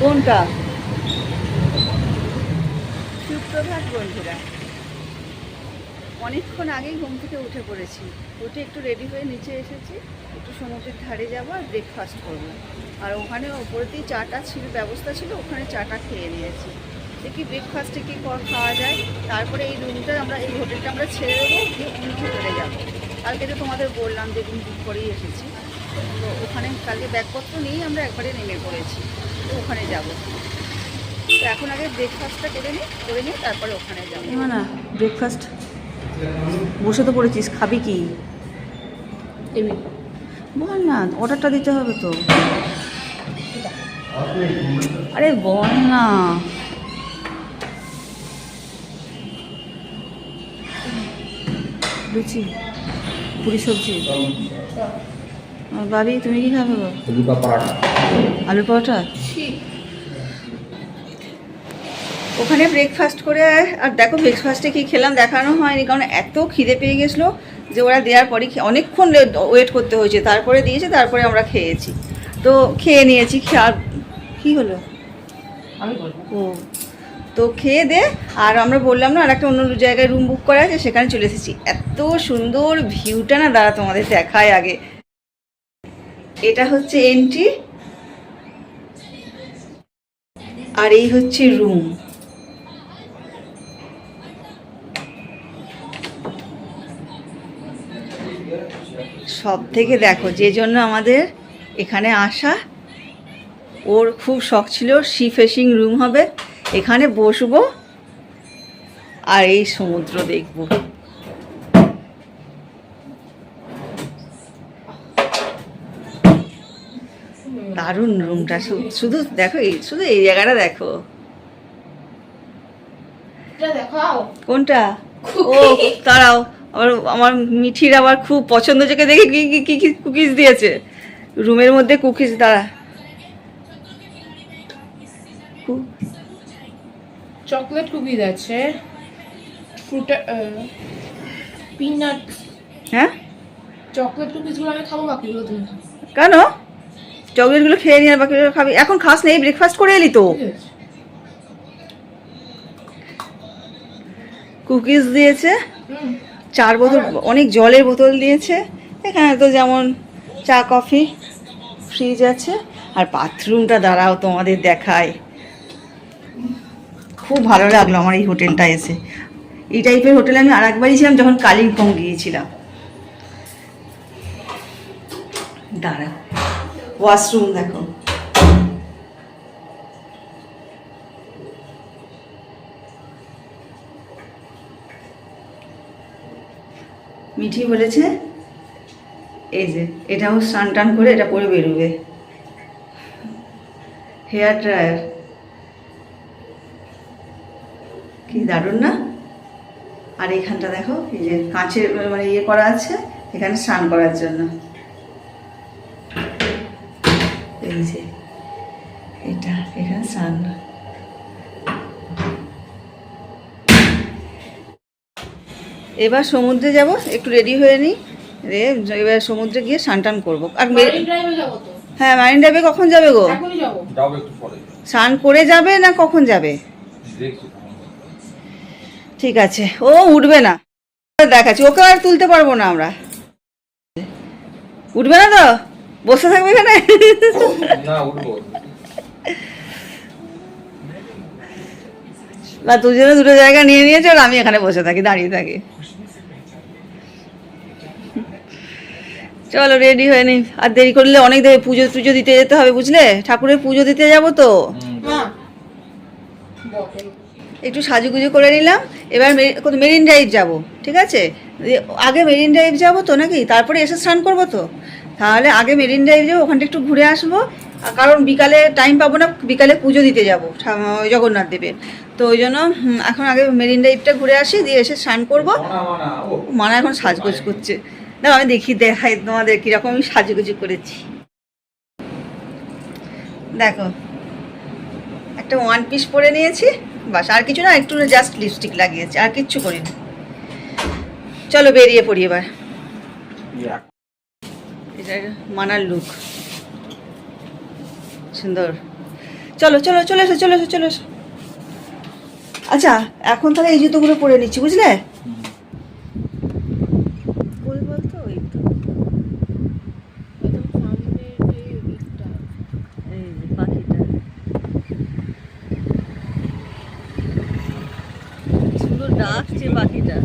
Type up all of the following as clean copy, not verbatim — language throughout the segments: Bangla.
কোনটা? সুপ্রভাত বন্ধুরা, অনেকক্ষণ আগেই ঘুম থেকে উঠে পড়েছি। উঠে একটু রেডি হয়ে নিচে এসেছি, একটু সমুদ্রের ধারে যাবো আর ব্রেকফাস্ট করবো। আর ওখানে ওপরেতেই চাটা ছিল, ব্যবস্থা ছিল, ওখানে চাটা খেয়ে নিয়েছি। দেখি ব্রেকফাস্টে কী খাওয়া যায়। তারপরে এই রুমটা আমরা, এই হোটেলটা আমরা ছেড়ে দেবো, গিয়ে অন্য হোটেলে যাবো। কালকে তো তোমাদের বললাম যে রুম বুক করেই এসেছি, তো ওখানে কালকে ব্যাগপত্র নিয়েই আমরা একবারে নেমে পড়েছি, তো ওখানে যাবো। তো এখন আগে ব্রেকফাস্টটা করে নিই তারপরে ওখানে যাবো। না ব্রেকফাস্ট বসে তো পড়েছিস, খাবি কি বল না, অর্ডারটা দিতে হবে তো। আরে বল না। লুচি, পুরি, সবজি। বাবি তুমি কি খাবে? আলু পরোটা। ওখানে ব্রেকফাস্ট করে, আর দেখো ব্রেকফাস্টে কী খেলাম দেখানো হয়নি, কারণ এত খিদে পেয়ে গেছিলো যে ওরা দেওয়ার পরে অনেকক্ষণ ওয়েট করতে হয়েছে, তারপরে দিয়েছে, তারপরে আমরা খেয়েছি। তো খেয়ে নিয়েছি। আর কী হলো ও, তো খেয়ে দে। আর আমরা বললাম না আর একটা অন্য জায়গায় রুম বুক করা আছে, সেখানে চলে এসেছি। এত সুন্দর ভিউটা না, দাঁড়া তোমাদের দেখায় আগে। এটা হচ্ছে এন্ট্রি, আর এই হচ্ছে রুম। সব থেকে দেখো, যে জন্য আমাদের এখানে আসা, ওর খুব শখ ছিল সি ফেসিং রুম হবে, এখানে বসবো আর এই সমুদ্র দেখবো। দারুণ রুমটা, শুধু দেখো, শুধু এই জায়গাটা দেখো। কোনটা? ও দাঁড়াও, আমার মিঠির আবার খুব পছন্দ, থেকে দেখে কি কি কুকিজ দিয়েছে রুমের মধ্যে। কুকিজ, দাঁড়া, চকলেট কুকিজ আছে, পিনাট। হ্যাঁ, চকলেট কুকিজগুলো আমি খাবো, বাকিগুলো তুমি খাও। কেন? চকলেটগুলো খেয়ে নি আর বাকিগুলো খাবি? এখন খাস নেই, ব্রেকফাস্ট করে এলি তো। কুকিজ দিয়েছে, 4 বোতল, অনেক জলের বোতল দিয়েছে। এখানে তো যেমন চা কফি, ফ্রিজ আছে। আর বাথরুমটা দাঁড়াও তোমাদের দেখায়। খুব ভালো লাগলো আমার এই হোটেলটা এসে। এই টাইপের হোটেলে আমি আরেকবারই ছিলাম, যখন কালিম্পং গিয়েছিলাম। দাঁড়া, ওয়াশরুম দেখো। মিঠি বলেছে এই যে এটাও স্নান টান করে এটা পরে বেরোবে। হেয়ার ড্রায়ার, কি দারুণ না? আর এখানটা দেখো, এই যে কাঁচের মানে ইয়ে করা আছে, এখানে স্নান করার জন্য। এই যে এটা, এখানে স্নান। এবার সমুদ্রে যাব, একটু রেডি হয়ে নিই, এবার সমুদ্রে গিয়ে স্নান টান করবো। আর হ্যাঁ, মারিন ড্রাইভে কখন যাবে গো? স্নান করে যাবে না কখন যাবে? ঠিক আছে, ও উঠবে না, দেখাচ্ছি, ওকে আর তুলতে পারবো না আমরা। উঠবে না তো, বসে থাকবে এখানে। না, দুজনে দুটো জায়গা নিয়ে নিয়েছে, আর আমি এখানে বসে থাকি, দাঁড়িয়ে থাকি। চলো রেডি হয়ে নি, আর দেরি করলে অনেক দেরি। পুজো টুজো দিতে যেতে হবে, বুঝলে, ঠাকুরের পুজো দিতে যাবো তো। একটু সাজুগুজু করে নিলাম। এবার মেরিন ড্রাইভ যাবো, ঠিক আছে? আগে মেরিন ড্রাইভ যাবো তো নাকি, তারপরে এসে স্নান করবো তো। তাহলে আগে মেরিন ড্রাইভ যাবো, ওখানটা একটু ঘুরে আসবো, কারণ বিকালে টাইম পাবো না, বিকালে পুজো দিতে যাবো জগন্নাথ দেবের। তো ওই জন্য এখন আগে মেরিন ড্রাইভটা ঘুরে আসি, দিয়ে এসে স্নান করবো। মানা এখন সাজগোজ করছে, না আমি দেখাই তোমাদের কীরকম আমি সাজুগুজু করেছি। দেখো, একটা ওয়ান পিস পরে নিয়েছি, বাস, আর কিছু না, একটু জাস্ট লিপস্টিক লাগিয়েছি, আর কিচ্ছু করিনি। চলো বেরিয়ে পড়ি এবার। এটা মানার লুক সুন্দর। চলো চলো চলে এসো চলে এসো চলে এসো। আচ্ছা এখন তাহলে এই জুতোগুলো পরে নিচ্ছি, বুঝলে? কই বলতো ওই তো এই যে পাখিটা সুন্দর ডাকছে পাখিটা।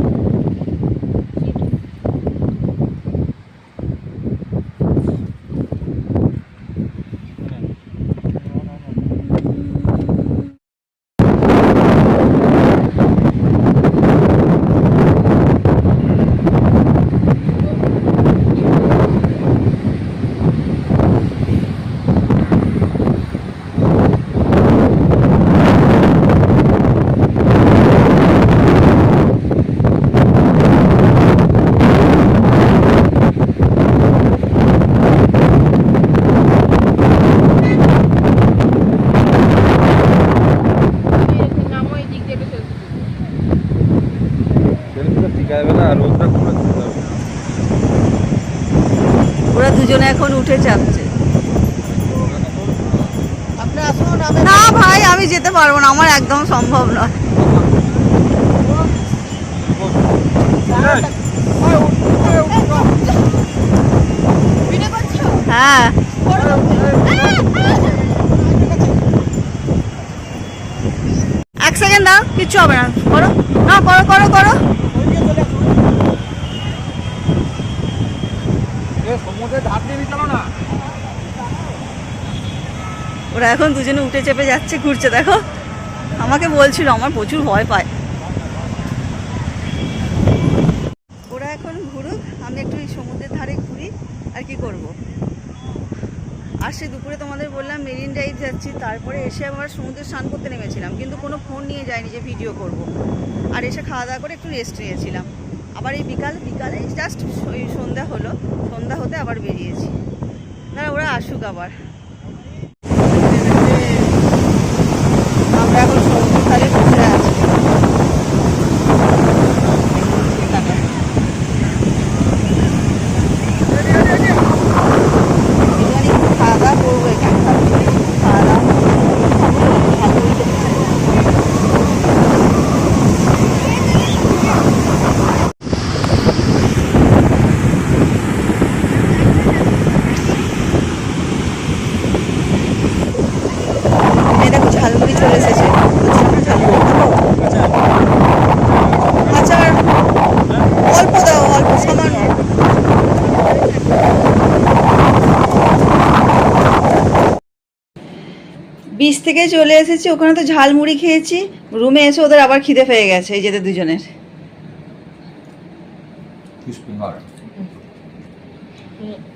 ওরা দুজনে এখন উঠে চাপছে। না ভাই আমি যেতে পারবো না, আমার একদম সম্ভব নয়। হ্যাঁ এক সেকেন্ড দাও, কিচ্ছু হবে না, করো না করো করো করো। ওরা এখন দুজনে উঠে চেপে যাচ্ছে, ঘুরছে, দেখো। আমাকে বলছিল, আমার প্রচুর ভয় পায়। ওরা এখন ঘুরুক, আমি একটু এই সমুদ্রের ধারে ঘুরি, আর কি করব। আর সে দুপুরে তোমাদের বললাম মেরিন ড্রাইভ যাচ্ছি, তারপরে এসে আবার সমুদ্রে স্নান করতে নেমেছিলাম, কিন্তু কোনো ফোন নিয়ে যাইনি যে ভিডিও করব। আর এসে খাওয়া দাওয়া করে একটু রেস্ট নিয়েছিলাম। আবার এই বিকালে জাস্ট সন্ধ্যা হলো, সন্ধ্যা হতে আবার বেরিয়েছি। না ওরা আসুক আবার। আমরা এখন সমুদ্রের ধারে বসে আছি। খাওয়া দাওয়া করবো এখানে, খাওয়া দাওয়া ঝালমুড়ি চলে এসেছে। আচ্ছা অল্প দাও, অল্প সামান্য। বিচ থেকে চলে এসেছি, ওখানে তো ঝালমুড়ি খেয়েছি। রুমে এসে ওদের আবার খিদে পেয়ে গেছে, এই যেতে দুজনের।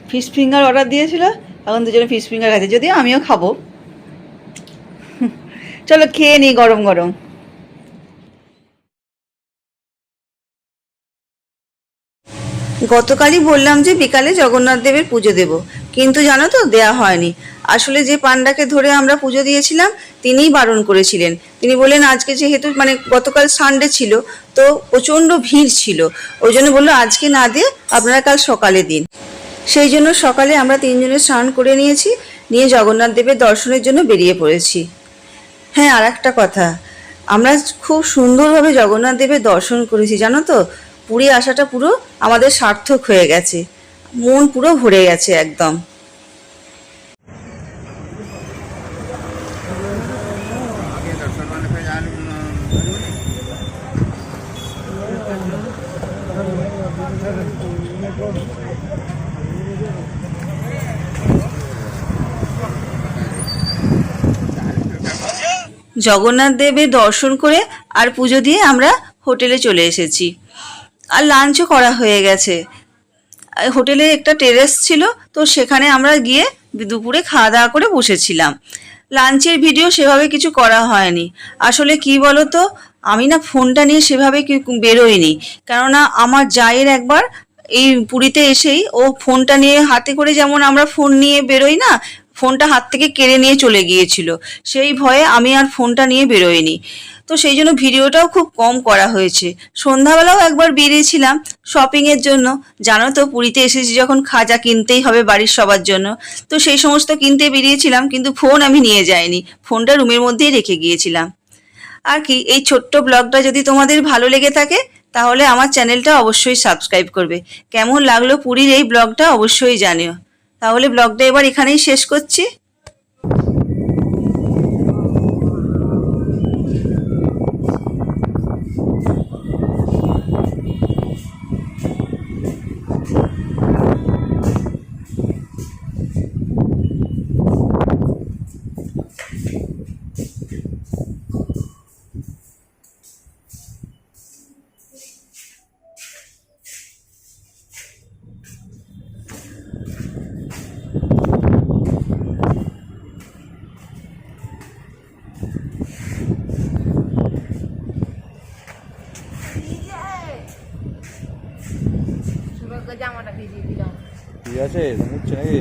ফিশ ফিঙ্গার অর্ডার দিয়েছিল, এখন দুজনে ফিশ ফিঙ্গার খাচ্ছে, যদিও আমিও খাবো। চলো খেয়ে নিই গরম গরম। গতকালই বললাম যে বিকালে জগন্নাথ দেবের পুজো দেব, কিন্তু জানো তো দেয়া হয়নি। আসলে যে পান্ডাকে ধরে আমরা পুজো দিয়েছিলাম তিনিই বারণ করেছিলেন। তিনি বললেন আজকে যেহেতু মানে গতকাল সানডে ছিল, তো প্রচণ্ড ভিড় ছিল, ওই জন্য বললো আজকে না দিয়ে আপনারা কাল সকালে দিন। সেই জন্য সকালে আমরা তিনজনে স্নান করে নিয়েছি, নিয়ে জগন্নাথ দেবের দর্শনের জন্য বেরিয়ে পড়েছি। হ্যাঁ আর একটা কথা, আমরা খুব সুন্দরভাবে জগন্নাথ দেবের দর্শন করেছি, জানো তো। পুরী আসাটা পুরো আমাদের সার্থক হয়ে গেছে, মন পুরো ভরে গেছে একদম। জগন্নাথ দেবের দর্শন করে আর পুজো দিয়ে আমরা হোটেলে চলে এসেছি, আর লাঞ্চও করা হয়ে গেছে। হোটেলে একটা টেরেস ছিল, তো সেখানে আমরা গিয়ে দুপুরে খাওয়া দাওয়া করে বসেছিলাম। লাঞ্চের ভিডিও সেভাবে কিছু করা হয়নি। আসলে কি বলো তো, আমি না ফোনটা নিয়ে সেভাবে বেরোইনি, কেননা আমার জায়ের একবার এই পুরীতে এসেই ও ফোনটা নিয়ে হাতে করে, যেমন আমরা ফোন নিয়ে বেরোই না, ফোনটা হাত থেকে কেড়ে নিয়ে চলে গিয়েছিল। সেই ভয়ে আমি আর ফোনটা নিয়ে বেরোইনি। তো সেই জন্য ভিডিওটাও খুব কম করা হয়েছে। সন্ধ্যাবেলাও একবার বেরিয়েছিলাম শপিংয়ের জন্য। জানো তো পুরীতে এসেছি যখন খাজা কিনতেই হবে বাড়ির সবার জন্য, তো সেই সমস্ত কিনতে বেরিয়েছিলাম, কিন্তু ফোন আমি নিয়ে যাইনি, ফোনটা রুমের মধ্যেই রেখে গিয়েছিলাম। আর কি, এই ছোট্ট ব্লগটা যদি তোমাদের ভালো লেগে থাকে তাহলে আমার চ্যানেলটা অবশ্যই সাবস্ক্রাইব করবে। কেমন লাগলো পুরীর এই ব্লগটা অবশ্যই জানিও। তাহলে ব্লগটা এবার এখানেই শেষ করছি। জামাটা ভিজিয়ে দিলাম। ঠিক আছে, মুছছে নাকি?